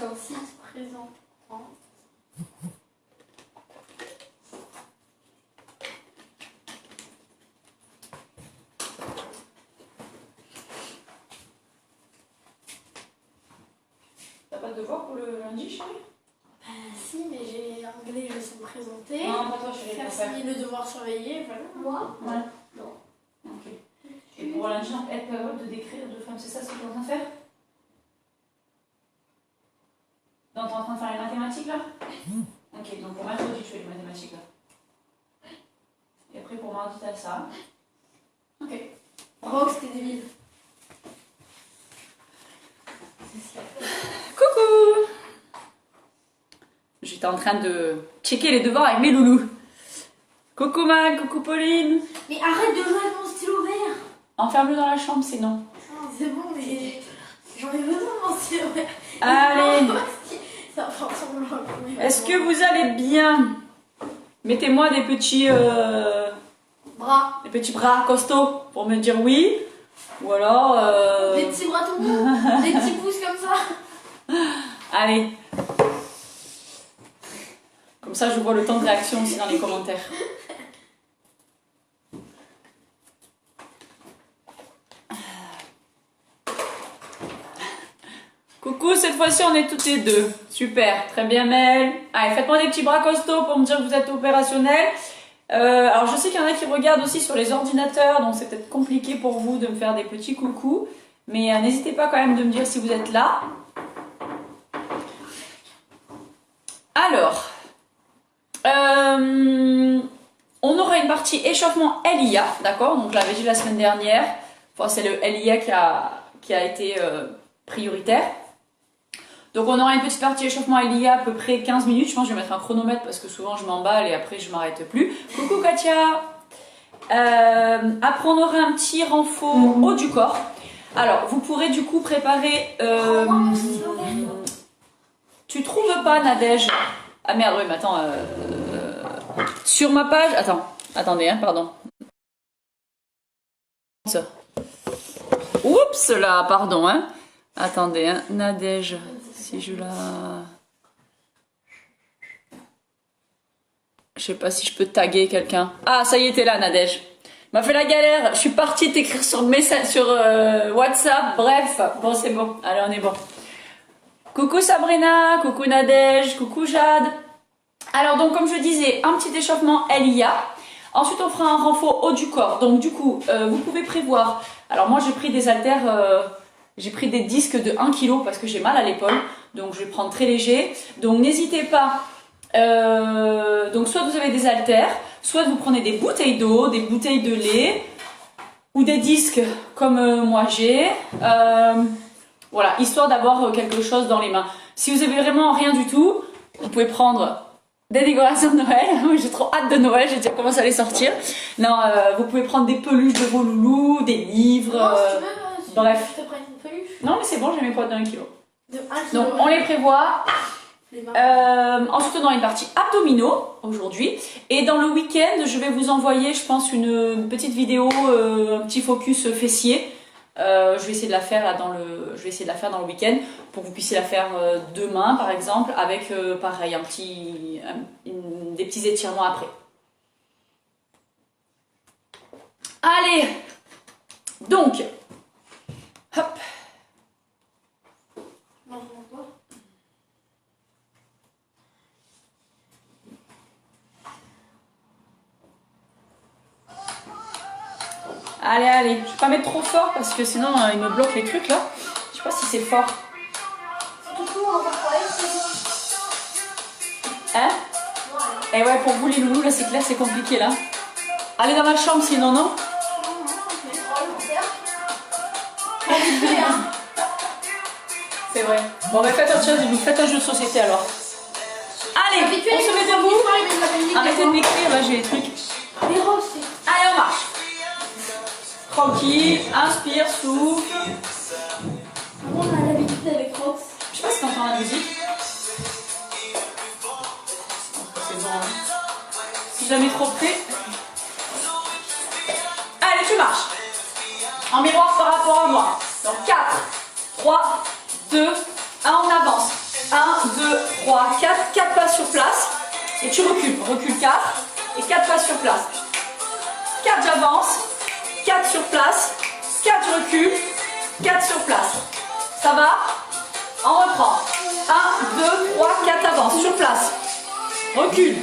un site présent. T'as pas de devoir pour le lundi, chérie? Si, mais j'ai anglais, je sais me présenter. Non, pas toi, chérie. Faire signer le devoir surveillé, voilà. Moi? Ouais. Non. Ok. Et pour lundi, donc, être capable de décrire deux femmes, c'est ça ce que tu es en train de faire? Donc, tu es en train de faire les mathématiques là? Ok, donc pour mercredi, tu fais les mathématiques là. Et après, pour mardi, tu as ça. Ok. Oh, c'était débile. Coucou! J'étais en train de checker les devoirs avec mes loulous. Coucou Mag, coucou Pauline. Mais arrête de jouer avec mon stylo vert. Enferme-le dans la chambre sinon. Ah, c'est bon, mais j'en ai besoin de mon stylo vert. Allez. Ça va faire semblant. Est-ce que vous allez bien? Mettez-moi des petits bras costauds pour me dire oui. Ou alors... Des petits bras tout mous, des petits pouces comme ça. Allez. Comme ça, je vois le temps de réaction aussi dans les commentaires. Coucou, cette fois-ci, on est toutes les deux. Super, très bien, Mel. Allez, faites-moi des petits bras costauds pour me dire que vous êtes opérationnels. Alors, je sais qu'il y en a qui regardent aussi sur les ordinateurs, donc c'est peut-être compliqué pour vous de me faire des petits coucous. Mais n'hésitez pas quand même de me dire si vous êtes là. Alors, on aura une partie échauffement LIA, d'accord? Donc, je l'avais dit la semaine dernière. Enfin, c'est le LIA qui a été prioritaire. Donc, on aura une petite partie échauffement LIA à peu près 15 minutes. Je pense que je vais mettre un chronomètre parce que souvent je m'emballe et après je m'arrête plus. Coucou Katia! Après, on aura un petit renfort haut du corps. Alors, vous pourrez du coup préparer. Tu trouves pas, Nadège? Ah merde, oui, mais attends. Sur ma page. Attendez, hein, pardon. Oups là, pardon, hein. Attendez, hein, Nadège. Si je la. Je sais pas si je peux taguer quelqu'un. Ah, ça y est, t'es là, Nadège. M'a fait la galère. Je suis partie t'écrire sur WhatsApp. Bref, bon, c'est bon. Allez, on est bon. Coucou Sabrina, coucou Nadège, coucou Jade. Alors donc comme je disais, un petit échauffement LIA. Ensuite on fera un renfort haut du corps. Donc du coup, vous pouvez prévoir. Alors moi j'ai pris des haltères, j'ai pris des disques de 1 kg parce que j'ai mal à l'épaule. Donc je vais prendre très léger. Donc n'hésitez pas. Donc soit vous avez des haltères, soit vous prenez des bouteilles d'eau, des bouteilles de lait ou des disques comme moi j'ai. Voilà, histoire d'avoir quelque chose dans les mains. Si vous avez vraiment rien du tout, vous pouvez prendre des décorations de Noël. J'ai trop hâte de Noël, j'ai déjà commencé à les sortir. Non, vous pouvez prendre des peluches de vos loulous, des livres. Non, si tu veux, bref. je te prenne une peluche. Non, mais c'est bon, j'ai mes poids de 1 kg. De 1 kg. Donc, on les prévoit. Les mains. Ensuite, on aura une partie abdominaux aujourd'hui. Et dans le week-end, je vais vous envoyer, je pense, une petite vidéo, un petit focus fessier. Je vais essayer de la faire là je vais essayer de la faire dans le week-end pour que vous puissiez la faire demain par exemple avec pareil des petits étirements après. Allez, donc hop. Allez, allez, je vais pas mettre trop fort parce que sinon il me bloque les trucs là. Je sais pas si c'est fort. Hein? Et ouais, pour vous les loulous, là c'est clair, c'est compliqué là. Allez dans la chambre sinon, non? C'est vrai. Bon, bah faites autre chose, vous faites un jeu de société alors. Allez, on se met debout. Arrêtez de m'écrire, là j'ai les trucs. Allez, on marche. Tranquille, inspire, souffle. On a l'habitude avec Rox. Je sais pas si t'entends la musique. C'est bon. Si jamais trop près. Allez, tu marches. En miroir par rapport à moi. Donc 4, 3, 2, 1, on avance. 1, 2, 3, 4. 4 pas sur place. Et tu recules. Recule 4. Et 4 pas sur place. 4 j'avance. 4 sur place. 4 je recule. 4 sur place. Ça va? On reprend. 1, 2, 3, 4 avance. Sur place. Recule.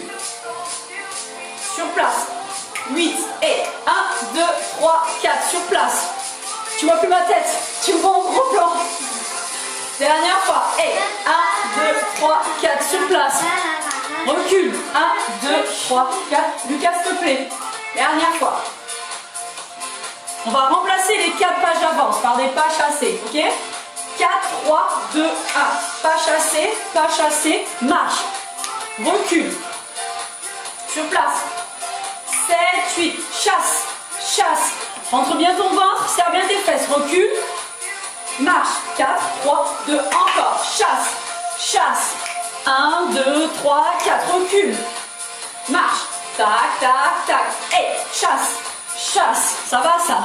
Sur place. 8 et 1, 2, 3, 4. Sur place. Tu vois plus ma tête. Tu me vois en gros plan. Dernière fois. Et 1, 2, 3, 4. Sur place. Recule. 1, 2, 3, 4. Lucas, s'il te plaît. Dernière fois. On va remplacer les 4 pas d'avance par des pas chassés. Ok? 4, 3, 2, 1. Pas chassé, marche. Recule. Sur place. 7, 8. Chasse. Chasse. Rentre bien ton ventre, serre bien tes fesses. Recule. Marche. 4, 3, 2, encore. Chasse. Chasse. 1, 2, 3, 4. Recule. Marche. Tac, tac, tac. Et chasse. Chasse. Ça va ça?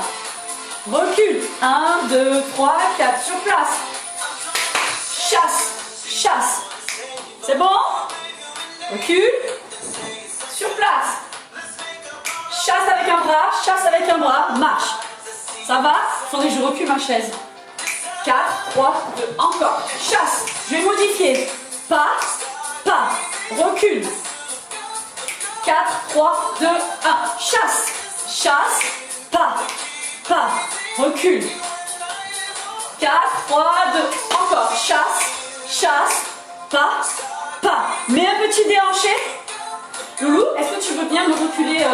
Recule. 1, 2, 3, 4. Sur place. Chasse. Chasse. C'est bon? Recule. Sur place. Chasse avec un bras. Chasse avec un bras. Marche. Ça va? Attendez, je recule ma chaise. 4, 3, 2, encore. Chasse. Je vais modifier. Pas. Pas. Recule. 4, 3, 2, 1. Chasse. Chasse. Pas. Pas. Recule. 4, 3, 2. Encore. Chasse. Chasse. Pas. Pas. Mets un petit déhanché. Loulou, est-ce que tu veux bien me reculer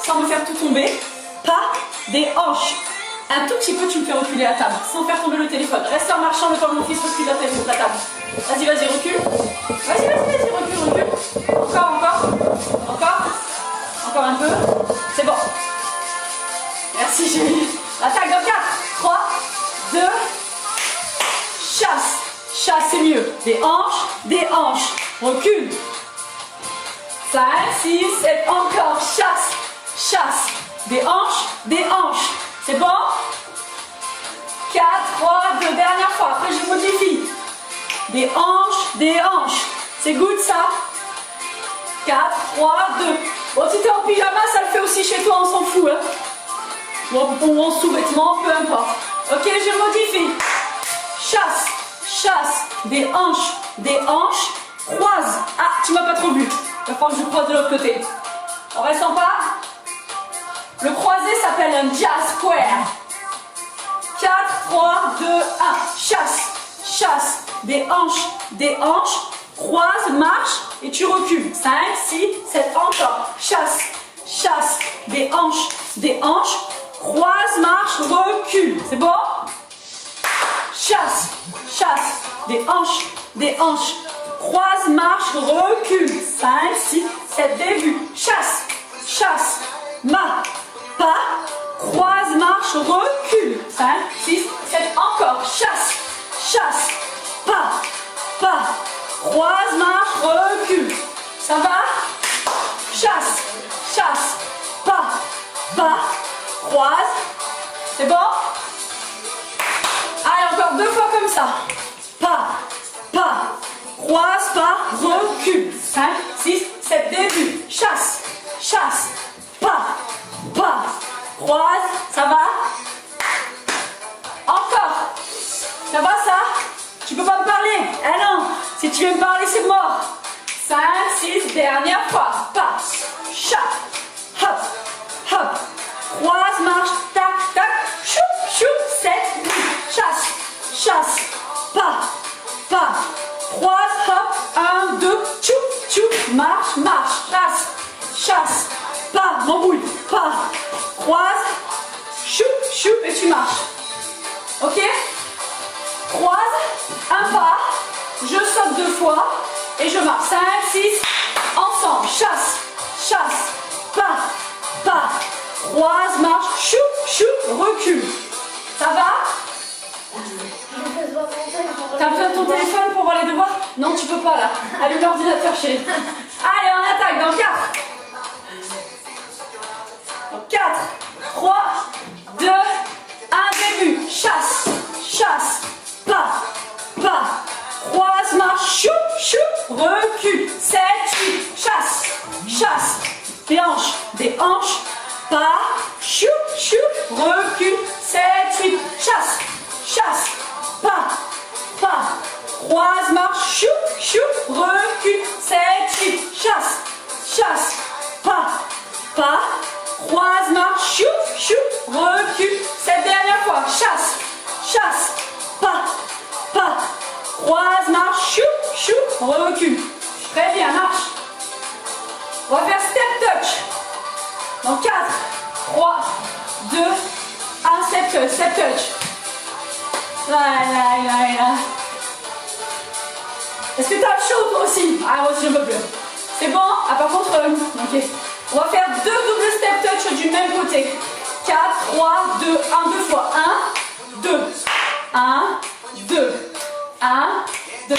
sans me faire tout tomber? Pas. Des hanches. Un tout petit peu, tu me fais reculer la table sans faire tomber le téléphone. Reste en marchant le temps que mon fils recule la table. Vas-y, vas-y, recule. Vas-y, recule. Encore un peu. C'est bon. Merci, Julie. Attaque dans 4, 3, 2. Chasse. Chasse, c'est mieux. Des hanches. Recule. 5, 6, 7. Encore. Chasse. Chasse. Des hanches. C'est bon? 4, 3, 2. Dernière fois. Après, je modifie. Des hanches. C'est good, ça? 4, 3, 2. Bon, si t'es en pyjama, ça le fait aussi chez toi, on s'en fout. Hein? Ou en sous-vêtements, peu importe. Ok, je modifie. Chasse. Des hanches. Croise. Ah, tu m'as pas trop vu. Il va falloir que je croise de l'autre côté. On reste en pas. Le croisé s'appelle un jazz square. 4, 3, 2, 1. Chasse. Des hanches. Croise, marche et tu recules. 5, 6, 7, encore. Chasse. Des hanches. Croise, marche, recule. C'est bon? Chasse. Des hanches. Croise, marche, recule. 5, 6, 7, début. Chasse. Pas. Croise, marche, recule. 5, 6, 7, encore. Chasse. Pas. Croise, marche, recule. Ça va? Chasse. Pas. Croise. C'est bon? Allez, encore 2 fois comme ça. Pas. Croise, pas, recule. 5, 6, 7, début. Chasse. Pas. Croise. Ça va? Encore. Ça va ça? Tu peux pas me parler? Eh non. Si tu veux me parler, c'est mort. 5, 6, dernière fois. Pas. Hop. Croise, marche. Tac. Chou. 7, 8. Chasse. Pas. Croise, hop. 1, 2. Chou. Marche. Chasse. Pas. M'embrouille. Pas. Croise. Chou. Et tu marches. Ok? Croise. Un pas. Je saute 2 fois. Et je marche. 5, 6. Ensemble. Chasse. Pas. Croise, marche. Chou. Recule. Ça va? T'as besoin de ton téléphone pour voir les devoirs? Non, tu peux pas là. Allume l'ordinateur, chérie. Allez, on attaque dans 4. 4, 3, 2, 1, début. Chasse. Pas. Croise, marche. chasse, pas, pas, croise, marche, chou, chou, recule, 7, 8, chasse, chasse, pas, pas, croise, marche, chou, chou, recule, cette dernière fois, chasse, chasse, pas, pas, croise, marche, chou, chou, recule, très bien, marche. On va faire step touch. Dans 4, 3, 2, 1, step touch, step touch. Là. Est-ce que tu as chaud toi aussi? Ah, moi aussi je peux plus. C'est bon? Ah, par contre, ok. On va faire 2 doubles step touch du même côté. 4, 3, 2, 1, 2 fois. 1, 2, 1, 2, 1, 2.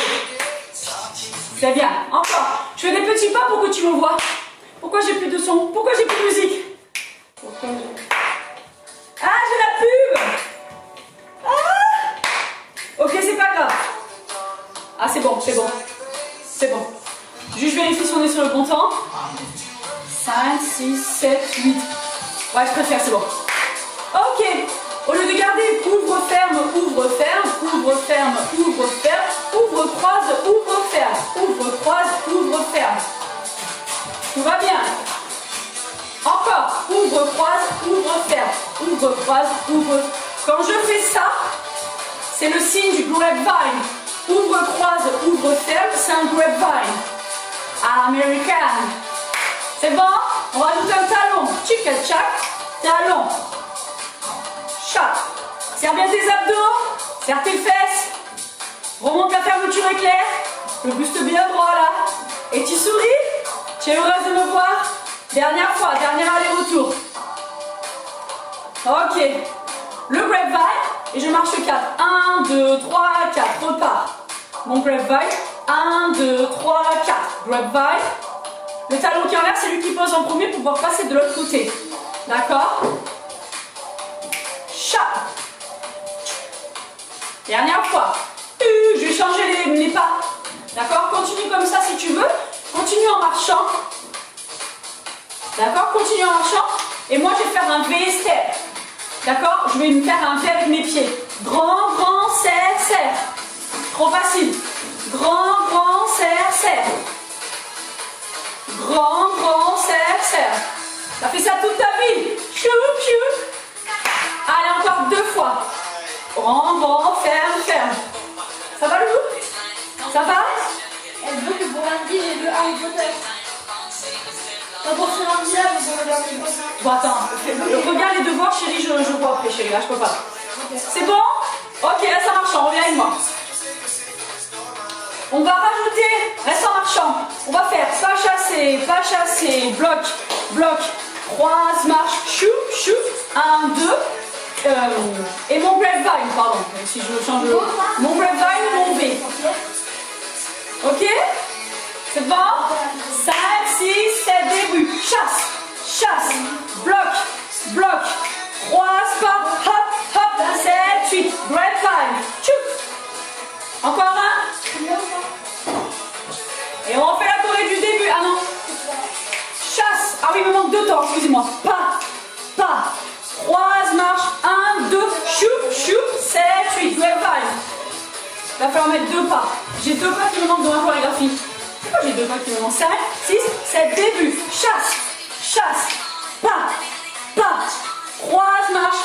C'est bien. Encore. Je fais des petits pas pour que tu me vois. Pourquoi j'ai plus de son? Pourquoi j'ai plus de musique? Ah, j'ai la pub! Ah! Ok, c'est pas grave. Ah, c'est bon, c'est bon. C'est bon. Juste vérifier si on est sur le bon temps. 5, 6, 7, 8. Ouais, je préfère, c'est bon. Ok. Au lieu de garder ouvre, ferme, ouvre, ferme, ouvre, ferme, ouvre, ferme, ouvre, croise, ouvre, ferme, ouvre, croise, ouvre, ferme. Tout va bien. Encore. Ouvre, croise, ouvre, ferme. Ouvre, croise, ouvre. Quand je fais ça, c'est le signe du grapevine. Ouvre, croise, ouvre, ferme, c'est un grapevine. American. C'est bon? On rajoute un talon. Chicken chac. Talon. Chac. Serre bien tes abdos. Serre tes fesses. Remonte la fermeture éclair. Le buste bien droit là. Et tu souris? Tu es heureuse de me voir? Dernière fois, dernier aller-retour. Ok. Le grapevine. Et je marche 4. 1, 2, 3, 4. Repars. Mon grapevine. 1, 2, 3, 4. Grapevine. Le talon qui enlève, c'est lui qui pose en premier pour pouvoir passer de l'autre côté. D'accord? Chat. Dernière fois. Je vais changer les pas. D'accord? Continue comme ça si tu veux. Continue en marchant. D'accord? Continue en marchant. Et moi, je vais faire un V-step. D'accord? Je vais me faire un V avec mes pieds. Grand, grand, serre, serre. Trop facile. Grand, grand, serre, serre. Grand, grand, serre, serre. Tu as fait ça toute ta vie. Chou, chou. Allez, encore 2 fois. Grand, grand, ferme, ferme. Ça va le loup? Ça va? Elle veut que pour lundi, j'ai le Harry Potter. Pas pour ce lundi là, mais pour le Harry Potter. Bon, attends. Regarde les devoirs, chérie, je vois après, chérie. Là, je peux pas. Okay. C'est bon? Ok, là, ça marche. On revient avec moi. On va rajouter, reste en marchant. On va faire pas chasser, bloc, bloc, croise, marche, chou, chou. 1, 2. Et mon grapevine, pardon. Si je change le. Mon grapevine, mon V. Ok? C'est bon? 5, 6, 7, début. Chasse, chasse, bloc, bloc, croise, pas, hop, hop, 7, 8, grapevine, chou. Encore un. Et on refait la choré du début. Ah non. Chasse. Ah oui, il me manque 2 temps, excusez-moi. Pas, pas, croise, marche. 1, 2, chou, chou, 7, 8, grapevine. Il va falloir mettre 2 pas. J'ai 2 pas qui me manquent dans la chorégraphie. Pourquoi j'ai 2 pas qui me manquent? 5, 6, 7, début. Chasse, chasse, pas, pas, croise, marche.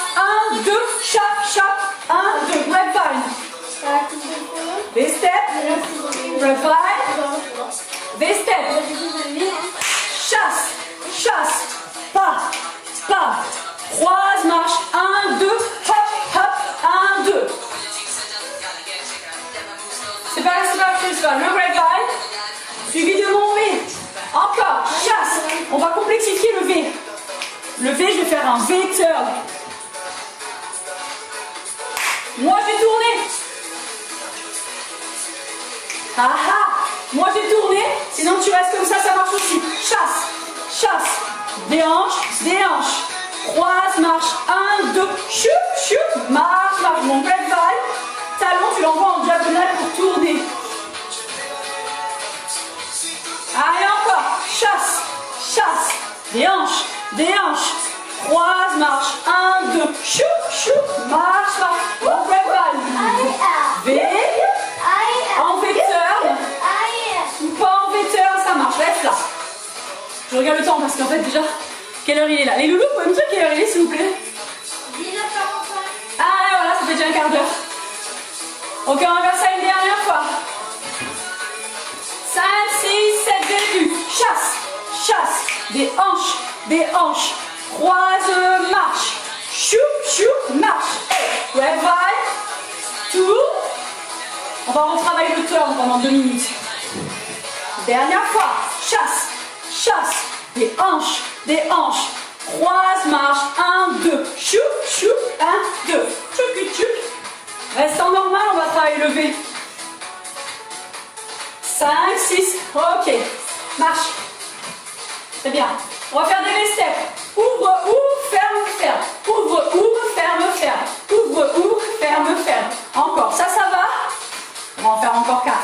1, 2, chape, chape. 1, 2, grapevine. V-step, grapevine, V-step, chasse, chasse, pas, pas, croise, marche. 1, 2, hop, hop, 1, 2. C'est pas le grapevine, suivi de mon V. Encore, chasse. On va complexifier le V. Le V, je vais faire un V-turn. Moi, j'ai tourné. Ah ah! Moi j'ai tourné, sinon tu restes comme ça marche aussi. Chasse, chasse, déhanche, déhanche. Croise, marche. 1, 2, chou, chou, marche, marche. Mon grapevine, talon, tu l'envoies en diagonale pour tourner. Allez encore, chasse, chasse, déhanche, déhanche. Croise, marche. 1, 2, chou, chou, marche, marche. Mon grapevine. regarde le temps parce qu'en fait déjà, quelle heure il est là? Les loulous, vous pouvez me dire quelle heure il est s'il vous plaît? 19h45. Ah voilà, ça fait déjà un quart d'heure. Ok, on va faire ça une dernière fois. 5, 6, 7, début. Chasse, chasse. Des hanches. Croise, marche. Chou, chou, marche. Ouais, vai. Tour. On va retravailler le turn pendant 2 minutes. Dernière fois. Chasse, chasse. Des hanches. Croise, marche. 1, 2. Chou, chou. 1, 2. Tchouc, tchouc. Reste en normal, on va travailler levé. 5, 6. Ok. Marche. C'est bien. On va faire des steps. Ouvre, ferme. Ouvre, ferme. Ouvre, ferme. Encore. Ça va? On va en faire encore 4.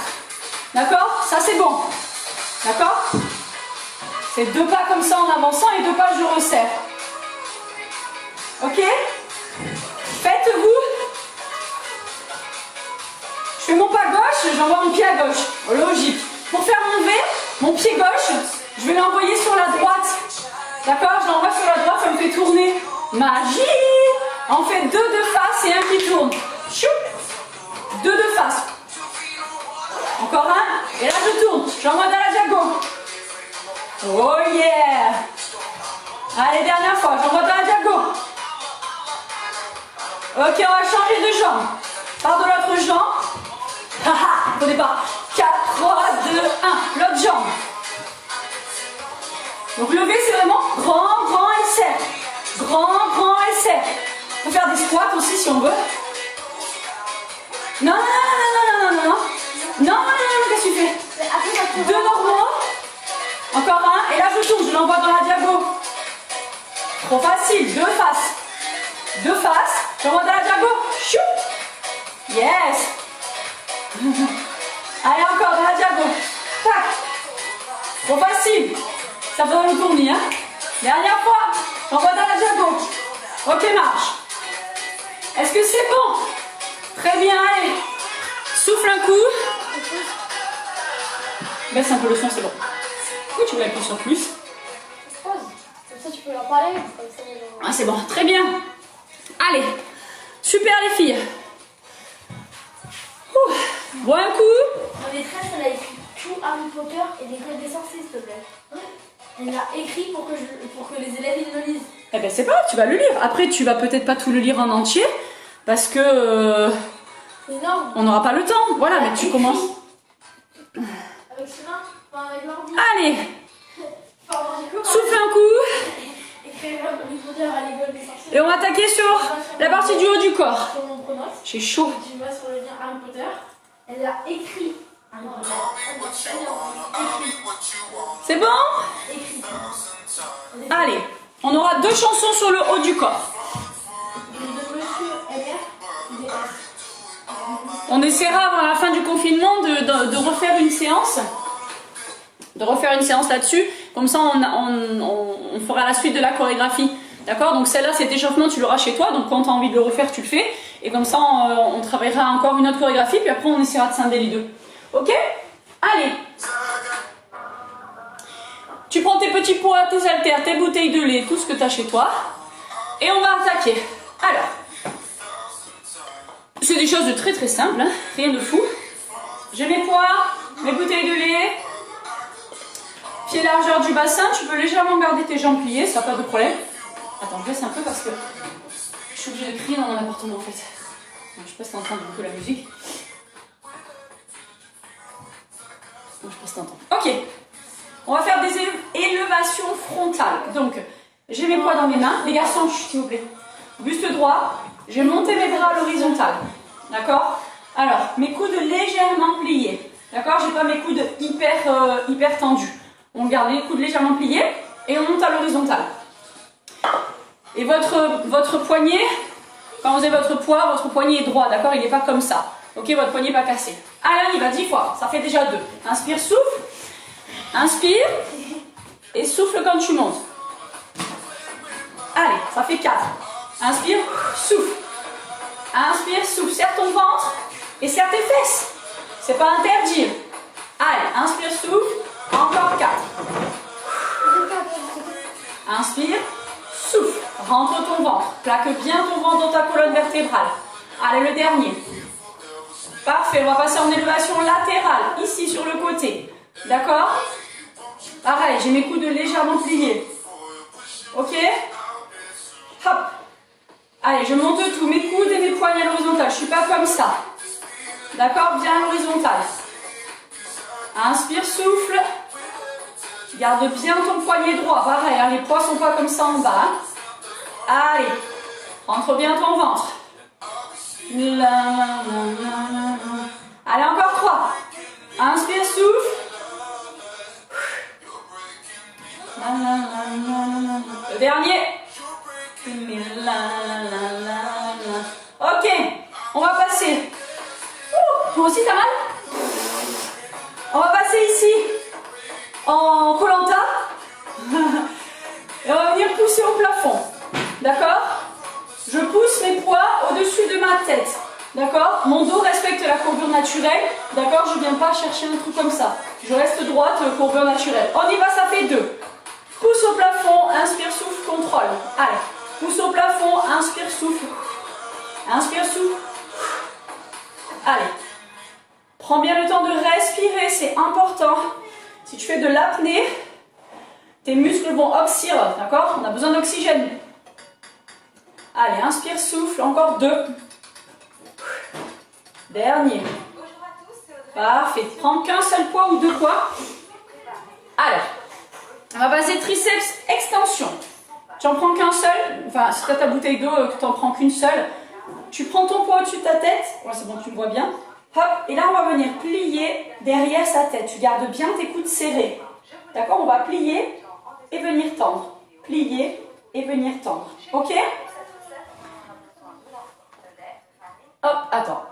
D'accord? Ça, c'est bon. D'accord? C'est 2 pas comme ça en avançant et 2 pas, je resserre. Ok? Faites-vous. Je fais mon pas gauche, j'envoie mon pied à gauche. Logique. Pour faire mon V, mon pied gauche, je vais l'envoyer sur la droite. D'accord? Je l'envoie sur la droite, ça me fait tourner. Magie! On fait 2 de face et 1 qui tourne. Chou! 2 de face. Encore un. Et là, je tourne. J'envoie dans la diago. Oh yeah! Allez, dernière fois. J'envoie dans la diago. Ok, on va changer de jambe. Part de l'autre jambe. Haha, au départ. 4, 3, 2, 1. L'autre jambe. Donc lever, c'est vraiment grand et serre. Grand et serre. On peut faire des squats aussi si on veut. Non, qu'est-ce que tu fais? 2 normaux. Encore un. Et là, je tourne. Je l'envoie dans la diago. Trop facile. 2 faces. 2 faces. J'envoie dans la diago. Chou. Yes. Allez, encore dans la diago. Tac. Trop facile. Ça va le tourner, hein. Dernière fois. J'envoie dans la diago. Ok, marche. Est-ce que c'est bon? Très bien, allez. Souffle un coup. Baisse un peu le son, c'est bon. Pourquoi tu veux appuyer sur plus? Comme ça, tu peux leur parler. Ah, c'est bon. Très bien. Allez. Super, les filles. Ouh. Bois un coup. Dans les tresses, elle a écrit tout Harry Potter et l'école des sorciers, s'il te plaît. Elle l'a écrit pour que les élèves ils le lisent. Eh ben c'est pas grave, tu vas le lire. Après, tu vas peut-être pas tout le lire en entier parce que C'est énorme. on n'aura pas le temps. Voilà, mais tu commences. Avec ses mains, enfin avec l'ordi. Allez, Enfin, j'ai comment souffle un coup. écrire Harry Potter à l'école des sorciers. Et on va attaquer sur la partie du haut du corps. Sur mon pronos, J'ai chaud. tu vas sur le lien Harry Potter. Elle a écrit Harry Potter. C'est bon? Écrit. Allez, on aura 2 chansons sur le haut du corps. De Monsieur LR, DS. On essaiera avant la fin du confinement de refaire une séance. De refaire une séance là-dessus. Comme ça, on fera la suite de la chorégraphie. D'accord? Donc celle-là, cet échauffement, tu l'auras chez toi. Donc quand tu as envie de le refaire, tu le fais. Et comme ça, on travaillera encore une autre chorégraphie. Puis après, on essaiera de scinder les deux. Ok? Allez. Tu prends tes petits poids, tes haltères, tes bouteilles de lait, tout ce que tu as chez toi. Et on va attaquer. Alors. C'est des choses de très très simples. Hein? Rien de fou. J'ai mes poids, mes bouteilles de lait. Pied largeur du bassin. Tu peux légèrement garder tes jambes pliées, ça n'a pas de problème. Attends, je baisse un peu parce que je suis obligée de crier dans mon appartement en fait. Je sais pas si t'entends beaucoup la musique. Je sais pas si t'entends. Ok. On va faire des élevations frontales. Donc, j'ai mes poids dans mes mains. Les garçons, s'il vous plaît. Buste droit. Je vais monter mes bras à l'horizontale. D'accord? Alors, mes coudes légèrement pliés. D'accord? J'ai pas mes coudes hyper tendus. On garde les coudes légèrement pliés et on monte à l'horizontale. Et votre poignet, quand vous avez votre poids, votre poignet est droit, d'accord? Il n'est pas comme ça. Ok? Votre poignet n'est pas cassé. Allez, on y va 10 fois. Ça fait déjà 2. Inspire, souffle. Inspire. Et souffle quand tu montes. Allez, ça fait 4. Inspire, souffle. Inspire, souffle. Serre ton ventre et serre tes fesses. C'est pas interdit. Allez, inspire, souffle. Encore 4. Inspire, souffle, rentre ton ventre. Plaque bien ton ventre dans ta colonne vertébrale. Allez, le dernier. Parfait, on va passer en élévation latérale, ici sur le côté. D'accord? Pareil, j'ai mes coudes légèrement pliés. Ok? Hop. Allez, je monte tout, mes coudes et mes poignets à l'horizontale. Je ne suis pas comme ça. D'accord? Bien à l'horizontale. Inspire, souffle. Garde bien ton poignet droit. Pareil, hein, les poids ne sont pas comme ça en bas. Hein. Allez, rentre bien ton ventre. Allez, encore 3. Inspire, souffle. Le dernier. Ok, on va passer. Toi aussi, t'as mal? On va passer ici en Koh-Lanta. Et on va venir pousser au plafond. D'accord? Je pousse mes poids au-dessus de ma tête. D'accord? Mon dos respecte la courbure naturelle. D'accord? Je ne viens pas chercher un truc comme ça. Je reste droite, courbure naturelle. On y va, ça fait 2. Pousse au plafond, inspire, souffle, contrôle. Allez, pousse au plafond, inspire, souffle. Inspire, souffle. Allez. Prends bien le temps de respirer, c'est important. Si tu fais de l'apnée, tes muscles vont oxyre, d'accord? On a besoin d'oxygène. Allez, inspire, souffle, encore 2. Dernier. Parfait. Prends qu'un seul poids ou 2 poids. Alors, on va passer triceps extension. Tu n'en prends qu'un seul. Enfin, si tu as ta bouteille d'eau, que tu n'en prends qu'une seule. Tu prends ton poids au-dessus de ta tête. Ouais, c'est bon, tu le vois bien. Hop, et là, on va venir plier derrière sa tête. Tu gardes bien tes coudes serrés. D'accord? On va plier et venir tendre. Plier et venir tendre. Ok? Hop, attends.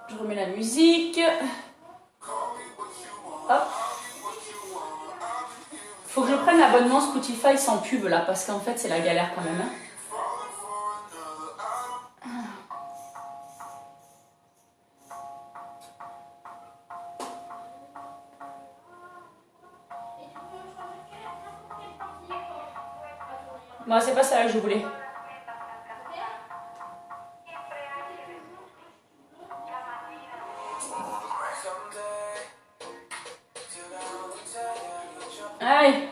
Je remets la musique. Hop. Faut que je prenne l'abonnement Spotify sans pub là, parce qu'en fait, c'est la galère quand même. Hein. Moi, c'est pas ça que je voulais. Allez.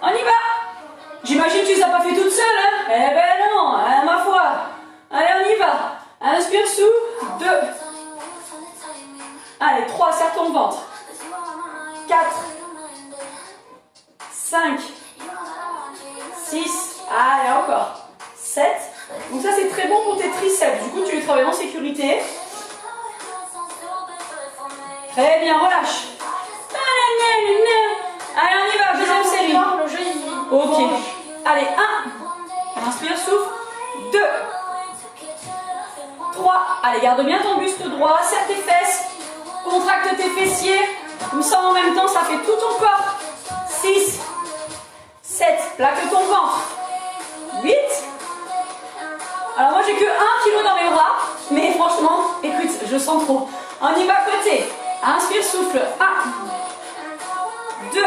On y va. J'imagine que tu les as pas fait toute seule, hein? Eh ben non, hein, ma foi. Allez, on y va. Inspire, souffle. 2. Allez, 3, serre ton ventre. 4. 5. 6. Allez, encore. 7. Donc ça, c'est très bon pour tes triceps. Du coup, tu les travailles en sécurité. Très bien, relâche. Allez, on y va, deuxième série. Ok. Allez, 1. Inspire, souffle. 2. 3. Allez, garde bien ton buste droit. Serre tes fesses. Contracte tes fessiers. Comme ça, en même temps, ça fait tout ton corps. 6. 7. Plaque ton ventre. 8. Alors, moi, j'ai que 1 kg dans mes bras. Mais franchement, écoute, je sens trop. On y va côté. Inspire, souffle. 1. 2,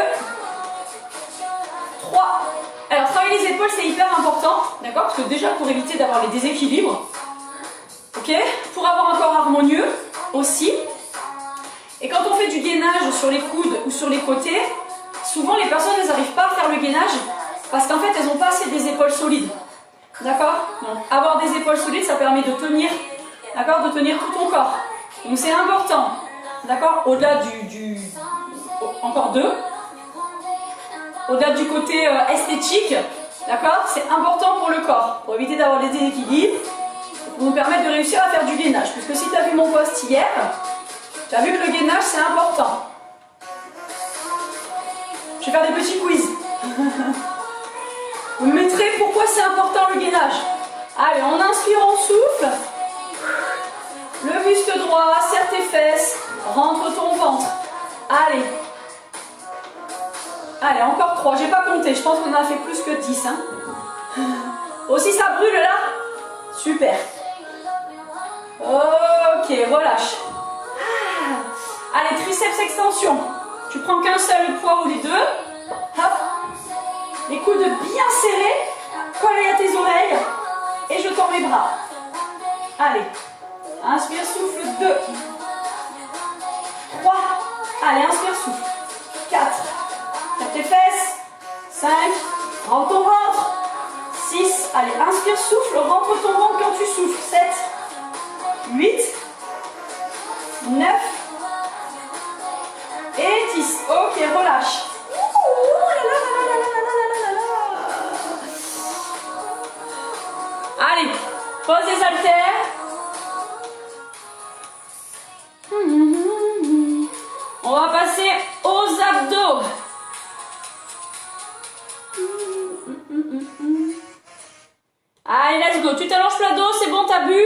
3. Alors, travailler les épaules, c'est hyper important, d'accord? Parce que déjà, pour éviter d'avoir les déséquilibres, ok? Pour avoir un corps harmonieux aussi. Et quand on fait du gainage sur les coudes ou sur les côtés, souvent les personnes, elles n'arrivent pas à faire le gainage parce qu'en fait, elles n'ont pas assez des épaules solides, d'accord? Donc, avoir des épaules solides, ça permet de tenir, d'accord? De tenir tout ton corps. Donc, c'est important, d'accord? Au-delà encore 2. Au-delà du côté esthétique, d'accord? C'est important pour le corps, pour éviter d'avoir des déséquilibres, pour nous permettre de réussir à faire du gainage. Parce que si tu as vu mon post hier, tu as vu que le gainage, c'est important. Je vais faire des petits quiz. Vous me mettrez pourquoi c'est important le gainage. Allez, on inspire, on souffle. Le buste droit, serre tes fesses, rentre ton ventre. Allez. Allez, encore 3, j'ai pas compté, je pense qu'on en a fait plus que 10. Hein. Aussi, ça brûle là? Super. Ok, relâche. Allez, triceps extension. Tu prends qu'un seul poids ou les deux. Hop. Les coudes bien serrés, collés à tes oreilles. Et je tends mes bras. Allez. Inspire, souffle. 2. 3. Allez, inspire, souffle. 4. Tape tes fesses. 5. Rentre ton ventre. 6. Allez, inspire, souffle. Rentre ton ventre quand tu souffles. 7. 8. 9. Et 10. Ok, relâche. Allez, pose les haltères. On va passer aux abdos. Allez, let's go. Tu t'allonges plat dos, c'est bon, t'as bu?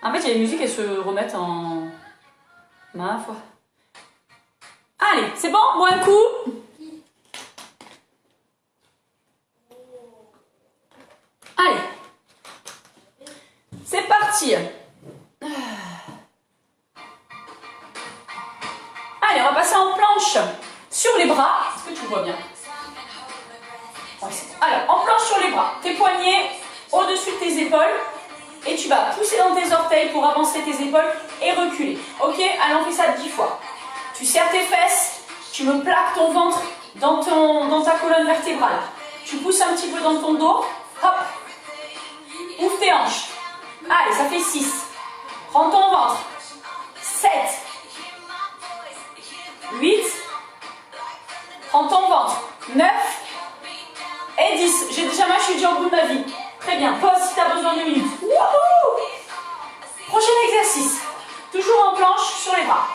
En fait, il y a les musiques, elles se remettent en... Ma foi. Allez, c'est bon, bois un coup. Allez. C'est parti. Allez, on va passer en planche sur les bras. Est-ce que tu vois bien? Alors, en planche sur les bras. Tes poignets au-dessus de tes épaules. Et tu vas pousser dans tes orteils pour avancer tes épaules et reculer. Ok? Allez, on fait ça 10 fois. Tu serres tes fesses. Tu me plaques ton ventre dans ta colonne vertébrale. Tu pousses un petit peu dans ton dos. Hop. Ouvre tes hanches. Allez, ça fait 6. Prends ton ventre. 7. 8. Prends ton ventre. 9. Et 10. J'ai déjà mal, je suis déjà au bout de ma vie. Très bien. Pause si tu as besoin de minutes. Wouhou! Prochain exercice. Toujours en planche sur les bras.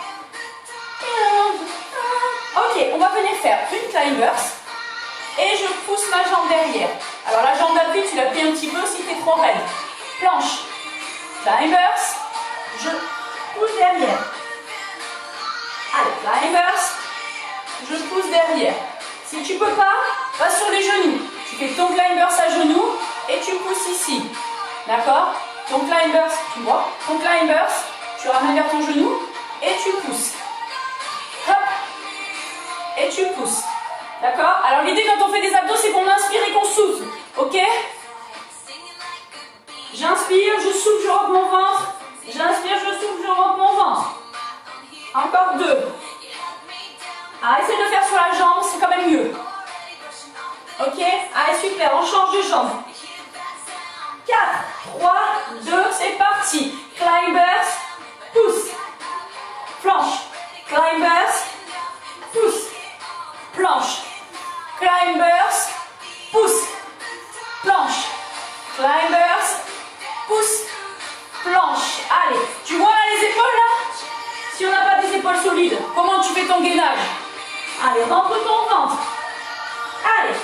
Ok, on va venir faire une climbers. Et je pousse ma jambe derrière. Alors la jambe d'appui, tu la plies un petit peu si tu es trop raide. Planche. Climbers. Je pousse derrière. Allez, climbers. Je pousse derrière. Si tu peux pas, va sur les genoux. Tu fais ton climbers à genoux et tu pousses ici. D'accord? Ton climbers, tu vois? Ton climbers, tu ramènes vers ton genou et tu pousses. Hop. Et tu pousses. D'accord? Alors l'idée quand on fait des abdos, c'est qu'on inspire et qu'on souffle. Ok? J'inspire, je souffle, je rentre mon ventre. J'inspire, je souffle, je rentre mon ventre. Encore 2. Ah, essaye de le faire sur la jambe, c'est quand même mieux. Ok? Allez, super, on change de jambe. 4, 3, 2, c'est parti. Climbers, pousse. Planche. Climbers, pousse. Planche. Climbers, pousse. Planche. Climbers, pousse. Planche. Allez, tu vois là les épaules là? Si on n'a pas des épaules solides, comment tu fais ton gainage? Allez, rentre ton ventre. Allez.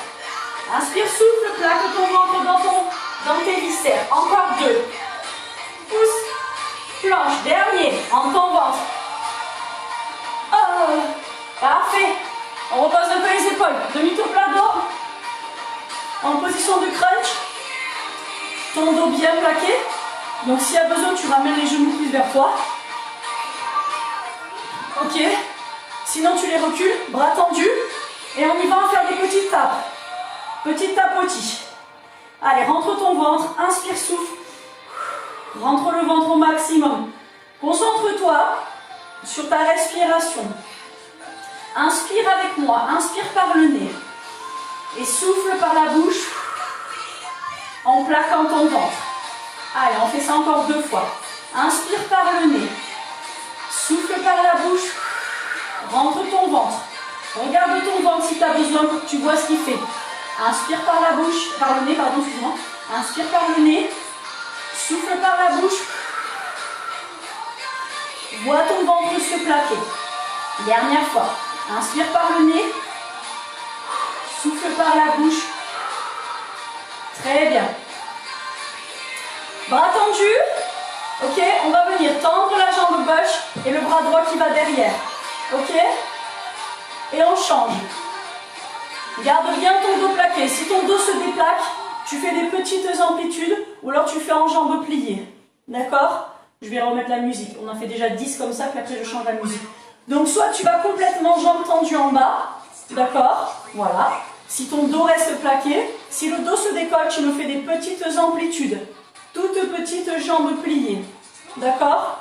Inspire, souffle, plaque ton ventre dans tes viscères. Encore 2. Pousse. Planche. Dernier. Rentre ton ventre. Oh. Parfait. On repose un peu les épaules. Demi-tour plat dos. En position de crunch. Ton dos bien plaqué. Donc s'il y a besoin, tu ramènes les genoux plus vers toi. Ok. Sinon, tu les recules. Bras tendus. Et on y va faire des petites tapes. Petite tapotis. Allez, rentre ton ventre. Inspire, souffle. Rentre le ventre au maximum. Concentre-toi sur ta respiration. Inspire avec moi. Inspire par le nez. Et souffle par la bouche en plaquant ton ventre. Allez, on fait ça encore 2 fois. Inspire par le nez. Souffle par la bouche. Rentre ton ventre. Regarde ton ventre si tu as besoin, tu vois ce qu'il fait. Inspire par la bouche, par le nez, pardon, excuse-moi. Inspire par le nez. Souffle par la bouche. Vois ton ventre se plaquer. Dernière fois. Inspire par le nez. Souffle par la bouche. Très bien. Bras tendus. Ok, on va venir tendre la jambe gauche et le bras droit qui va derrière. Ok? Et on change. Garde bien ton dos plaqué. Si ton dos se déplaque, tu fais des petites amplitudes ou alors tu fais en jambes pliées. D'accord? Je vais remettre la musique. On en fait déjà 10 comme ça, puis après je change la musique. Donc soit tu vas complètement jambes tendues en bas, d'accord, voilà. Si ton dos reste plaqué, si le dos se décolle, tu me fais des petites amplitudes. Toutes petites jambes pliées, d'accord.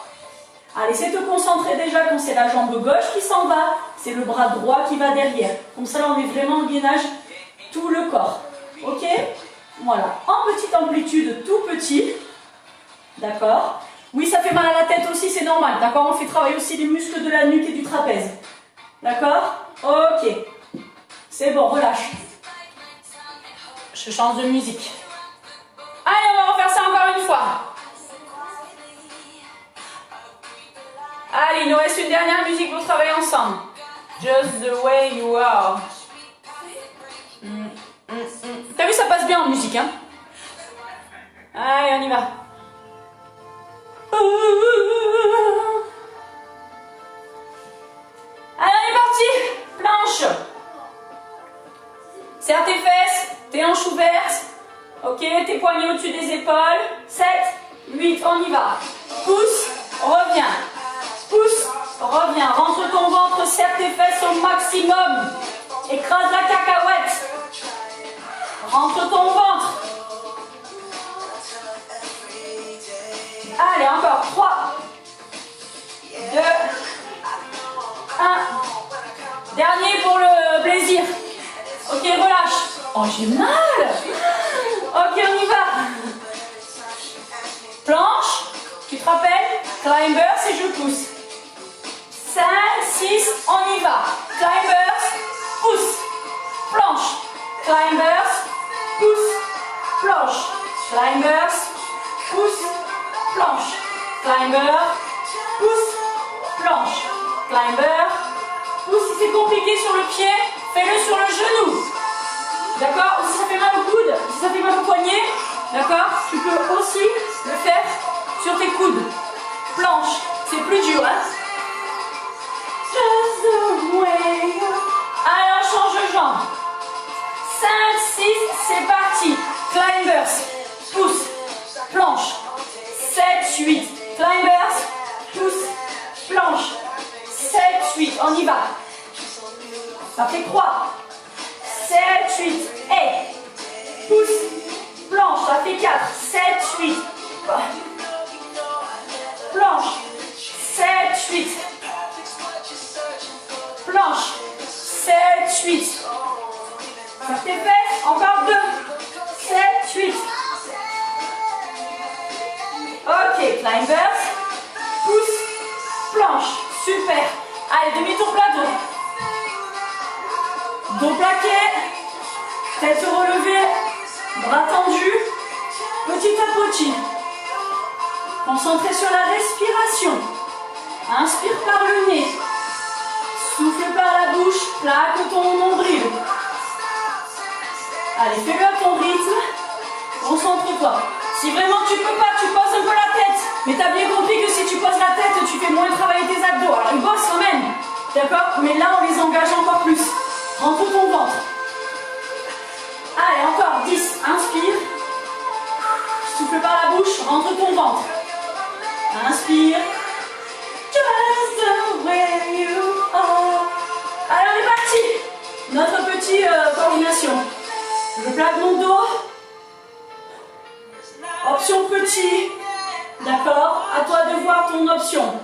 Allez, essaie de te concentrer déjà quand c'est la jambe gauche qui s'en va, c'est le bras droit qui va derrière. Comme ça, là, on est vraiment en gainage tout le corps, ok. Voilà, en petite amplitude, tout petit, d'accord. Oui, ça fait mal à la tête aussi, c'est normal, d'accord. On fait travailler aussi les muscles de la nuque et du trapèze, d'accord. Ok, c'est bon, relâche. Je change de musique. Allez, on va refaire ça encore une fois. Allez, il nous reste une dernière musique pour travailler ensemble. Just the way you are. T'as vu, ça passe bien en musique, hein? Allez, on y va. Allez, on est parti. Planche. Serre tes fesses, tes hanches ouvertes. Ok, tes poignets au-dessus des épaules. 7, 8, on y va. Pousse, reviens. Pousse, reviens. Rentre ton ventre, serre tes fesses au maximum. Écrase la cacahuète. Rentre ton ventre. Allez, encore. 3, 2, 1. Dernier pour le plaisir. Ok, relâche. Oh, j'ai mal. Ok, on y va. Planche. Tu te rappelles? Climbers et je pousse. 5, 6, on y va. Climbers, pousse. Planche. Climbers, pousse. Planche. Climbers, pousse. Planche. Climber, pousse. Planche. Climber, pousse. Si c'est compliqué sur le pied, fais-le sur le genou. D'accord? Si ça fait mal au coude, si ça fait mal au poignet, d'accord? Tu peux aussi le faire sur tes coudes. Planche, c'est plus dur, hein? Just the way. Allez, on change de jambe. 5, 6, c'est parti. Climbers, pousse, planche. 7, 8. Climbers, pousse, planche. 7, 8, on y va. Ça fait 3. 7, 8, et pousse, planche, ça fait 4, 7, 8, planche, 7, 8, planche, 7, 8, ça fait fesses, encore 2, 7, 8, ok, climbers, pousse, planche, super, allez, demi-tour plateau. Dos plaqué, tête relevée, bras tendus, petit à petit. Concentré sur la respiration. Inspire par le nez. Souffle par la bouche, plaque ton nombril. Allez, fais-le à ton rythme. Concentre-toi. Si vraiment tu peux pas, tu poses un peu la tête. Mais tu as bien compris que si tu poses la tête, tu fais moins travailler tes abdos. Alors ils bossent quand même. D'accord? Mais là, on les engage encore plus. Rentre ton ventre. Allez, encore 10. Inspire. Souffle par la bouche. Rentre ton ventre. Inspire. Just the way you are. Allez, on est parti. Notre petite coordination. Je plaque mon dos. Option petit. D'accord? À toi de voir ton option.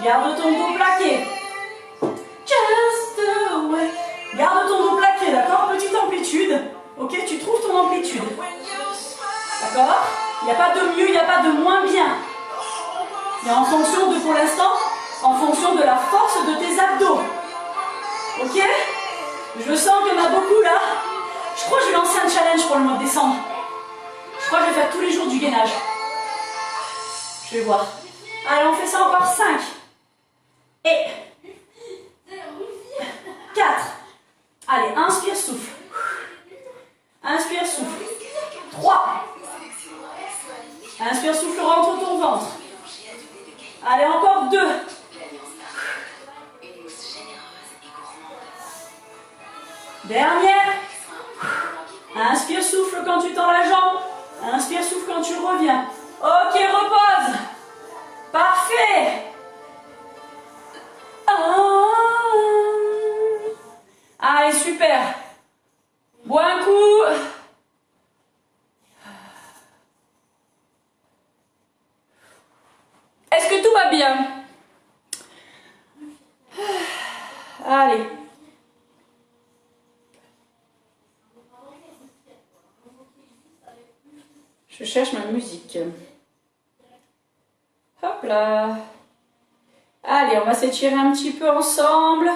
Garde ton dos plaqué. Just the way. Garde ton dos plaqué, d'accord? Petite amplitude. Ok, tu trouves ton amplitude. D'accord? Il n'y a pas de mieux, il n'y a pas de moins bien. Il y a en fonction de, pour l'instant, en fonction de la force de tes abdos. Ok? Je sens qu'il y en a beaucoup là. Je crois que je vais lancer un challenge pour le mois de décembre. Je crois que je vais faire tous les jours du gainage. Je vais voir. Allez, on fait ça encore 5. Et 4. Allez, inspire, souffle. Inspire, souffle. 3. Inspire, souffle, rentre ton ventre. Allez, encore 2. Dernière. Inspire, souffle quand tu tends la jambe. Inspire, souffle quand tu reviens. Ok, repose. Parfait. Ah. super. Bois un coup. Est-ce que tout va bien? Allez. Je cherche ma musique. Hop là. Allez, on va s'étirer un petit peu ensemble.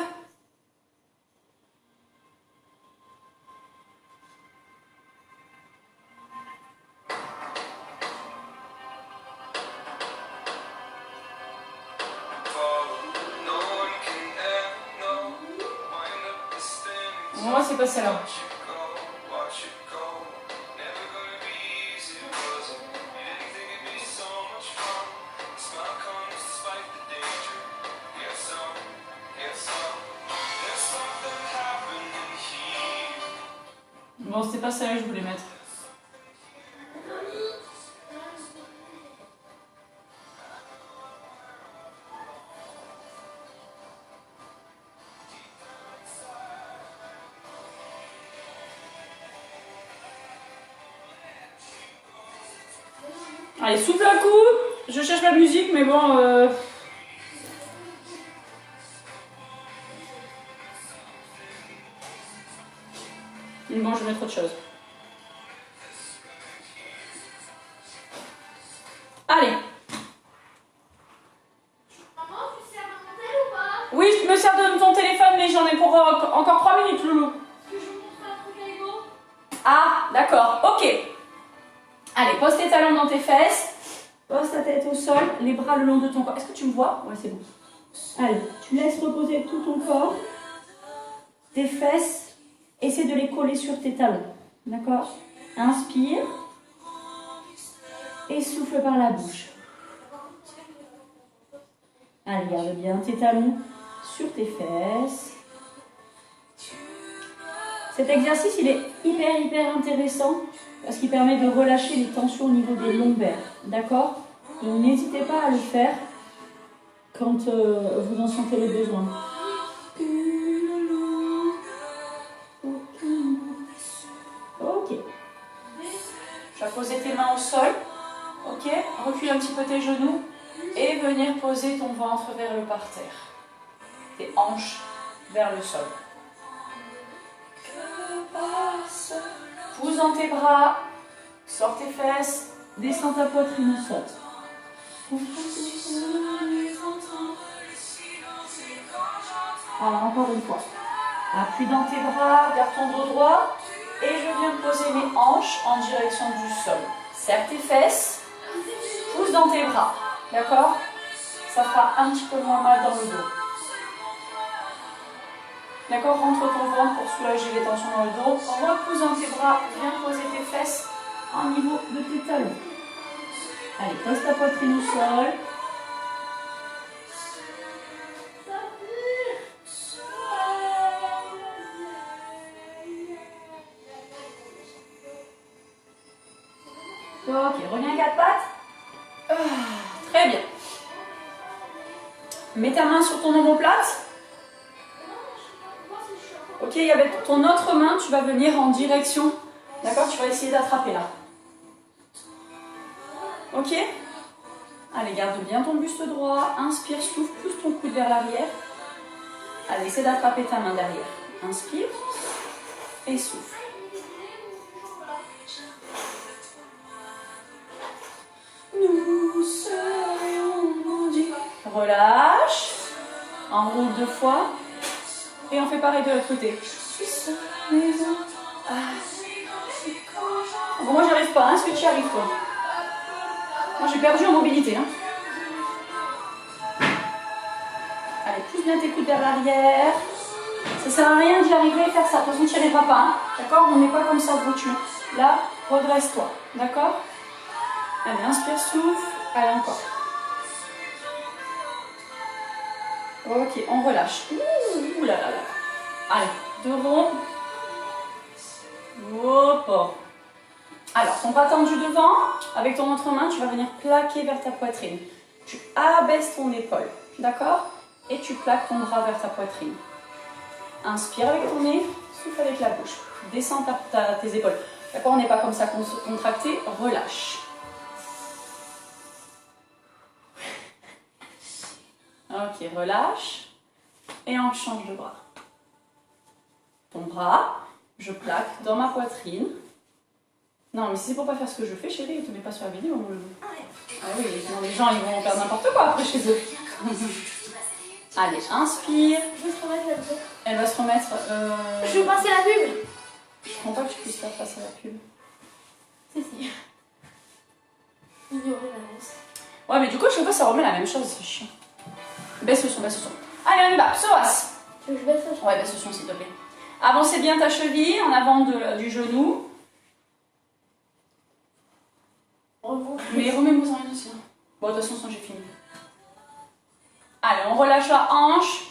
Moi, c'est pas celle-là. Bon, c'était pas celle-là que je voulais mettre. Allez, souffle un coup. Je cherche la musique, mais bon... Bon, je vais mettre autre chose. Allez. Maman, tu sers mon tel ou pas? Oui, je me sers de ton téléphone, mais j'en ai pour encore 3 minutes, Loulou. Est-ce que je vous montre un truc Lego? Ah, d'accord, ok. Allez, pose tes talons dans tes fesses. Pose ta tête au sol, les bras le long de ton corps. Est-ce que tu me vois? Ouais, c'est bon. Allez, tu laisses reposer tout ton corps. Tes fesses, essaie de les coller sur tes talons. D'accord? Inspire. Et souffle par la bouche. Allez, garde bien tes talons sur tes fesses. Cet exercice, il est hyper intéressant parce qu'il permet de relâcher les tensions au niveau des lombaires. D'accord? Donc n'hésitez pas à le faire quand vous en sentez le besoin. Ok. Tu vas poser tes mains au sol. Ok? Recule un petit peu tes genoux et venir poser ton ventre vers le parterre. Tes hanches vers le sol. Pousse dans tes bras, sors tes fesses, descends ta poitrine au sol. Alors encore une fois. Appuie dans tes bras, garde ton dos droit et je viens poser mes hanches en direction du sol. Serre tes fesses, pousse dans tes bras, d'accord? Ça fera un petit peu moins mal dans le dos. D'accord, rentre ton ventre pour soulager les tensions dans le dos. Repousse dans tes bras, viens poser tes fesses au niveau de tes talons. Allez, pose ta poitrine au sol. Ok, reviens à quatre pattes. Très bien. Mets ta main sur ton omoplate. Ok, avec ton autre main, tu vas venir en direction. D'accord? Tu vas essayer d'attraper là. Ok? Allez, garde bien ton buste droit. Inspire, souffle, pousse ton coude vers l'arrière. Allez, essaie d'attraper ta main derrière. Inspire et souffle. Nous serions maudits. Relâche. Enroule 2 fois. Et on fait pareil de l'autre côté. Bon, moi, j'y arrive pas. Est-ce que tu y arrives, toi? Moi, j'ai perdu en mobilité. Hein. Allez, pousse bien tes coudes vers l'arrière. Ça sert à rien d'y arriver et faire ça. De toute façon, tu n'y arriveras pas. Hein. D'accord? On n'est pas comme ça, vous. Là, redresse-toi. D'accord? Allez, inspire, souffle. Allez, encore. Ok, on relâche. Ouh là là là. Allez, 2 ronds. Hop. Alors, ton bras tendu devant, avec ton autre main, tu vas venir plaquer vers ta poitrine. Tu abaisses ton épaule, d'accord? Et tu plaques ton bras vers ta poitrine. Inspire avec ton nez, Souffle avec la bouche. Descends tes épaules. D'accord, on n'est pas comme ça contracté. Relâche. Ok, relâche. Et on change de bras. Ton bras, je plaque dans ma poitrine. Non, mais si c'est pour pas faire ce que je fais, chérie, ne te mets pas sur la vidéo. Ah oui, sinon les gens ils vont faire n'importe quoi après chez eux. Allez, inspire. Je vais se remettre là-dedans. Elle va se remettre. Je vais passer la pub. Je comprends pas que tu puisses faire face à la pub. Si. Ignorer l'annonce. Ouais, mais du coup, chaque fois ça remet la même chose, c'est chiant. Baisse le son, baisse le son. Allez, on y va, psoas. Tu veux que je baisse ça? Ouais, baisse le son s'il te plaît. Avancez bien ta cheville en avant du genou. Mais remets-moi en rien aussi. Bon, de toute façon, j'ai fini. Allez, on relâche la hanche.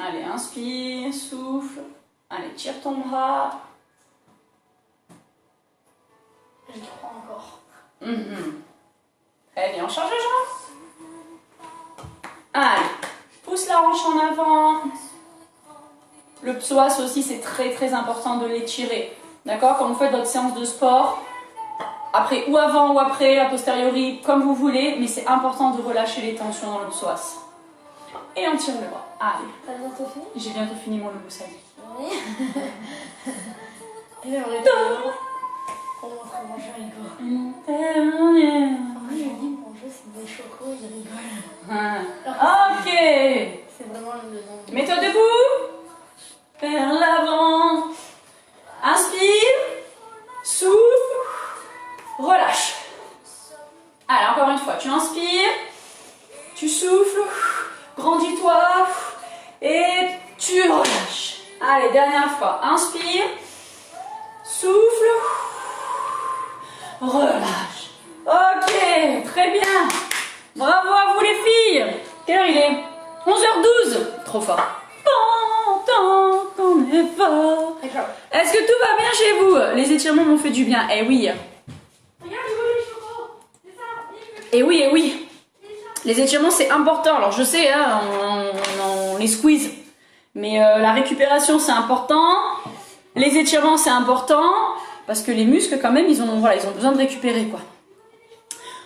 Allez, inspire, souffle. Allez, tire ton bras. J'y crois encore. Très bien, on change de jambe. Allez, pousse la hanche en avant. Le psoas aussi, c'est très très important de l'étirer. D'accord? Quand vous faites votre séance de sport, après ou avant ou après, a posteriori, comme vous voulez, mais c'est important de relâcher les tensions dans le psoas. Et on tire le bras. Allez. T'as bientôt fini? J'ai bientôt fini mon logo, ça y est. Oui. Et j'aimerais bien qu'on montre mon jeu rigole. En vrai, je dis mon jeu c'est des chocos, ils rigolent. Ok. C'est vraiment le nom. Mets-toi debout. Vers l'avant. Inspire. Souffle. Relâche. Allez, encore une fois. Tu inspires. Tu souffles. Grandis-toi. Et tu relâches. Allez, dernière fois. Inspire. Souffle. Relâche. Ok, très bien. Bravo à vous les filles. Quelle heure il est? 11h12. Trop fort. Tant qu'on est fort. D'accord. Est-ce que tout va bien chez vous? Les étirements m'ont fait du bien. Eh oui. Regarde, je veux les chocos. C'est ça. Eh oui, eh oui. Les étirements c'est important. Alors je sais, hein, on les squeeze. Mais la récupération c'est important. Les étirements c'est important. Parce que les muscles quand même, ils ont besoin de récupérer quoi.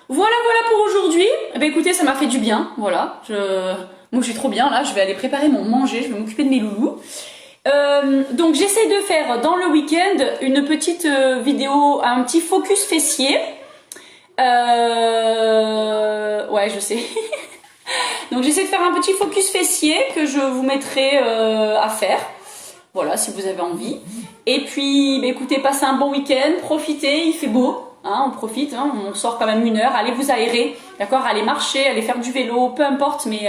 Voilà pour aujourd'hui. Eh bien, écoutez, ça m'a fait du bien. Voilà. Moi je suis trop bien là. Je vais aller préparer mon manger. Je vais m'occuper de mes loulous. Donc j'essaie de faire dans le week-end une petite vidéo, un petit focus fessier. Ouais, je sais. Donc j'essaie de faire un petit focus fessier que je vous mettrai à faire. Voilà, si vous avez envie. Et puis, bah, écoutez, passez un bon week-end, profitez, il fait beau. Hein, on profite, hein, on sort quand même 1 heure. Allez vous aérer, d'accord? Allez marcher, allez faire du vélo, peu importe, mais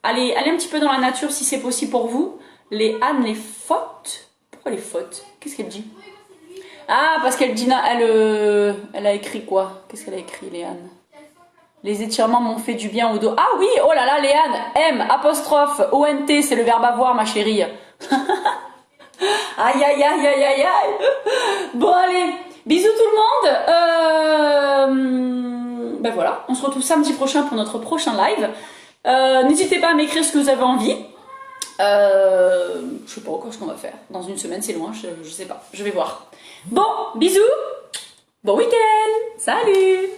allez un petit peu dans la nature si c'est possible pour vous. Anne, les fautes. Pourquoi les fautes? Qu'est-ce qu'elle dit? Ah, parce qu'elle dit, elle a écrit quoi? Qu'est-ce qu'elle a écrit, Léane? Les étirements m'ont fait du bien au dos. Ah oui, oh là là, Léane, M, apostrophe, ONT, c'est le verbe avoir, ma chérie. Aïe, aïe, aïe, aïe, aïe, aïe. Bon, allez, bisous tout le monde. Ben voilà, on se retrouve samedi prochain pour notre prochain live. N'hésitez pas à m'écrire ce que vous avez envie. Je sais pas encore ce qu'on va faire. Dans 1 semaine, c'est loin, je sais pas. Je vais voir. Bon, bisous. Bon week-end. Salut.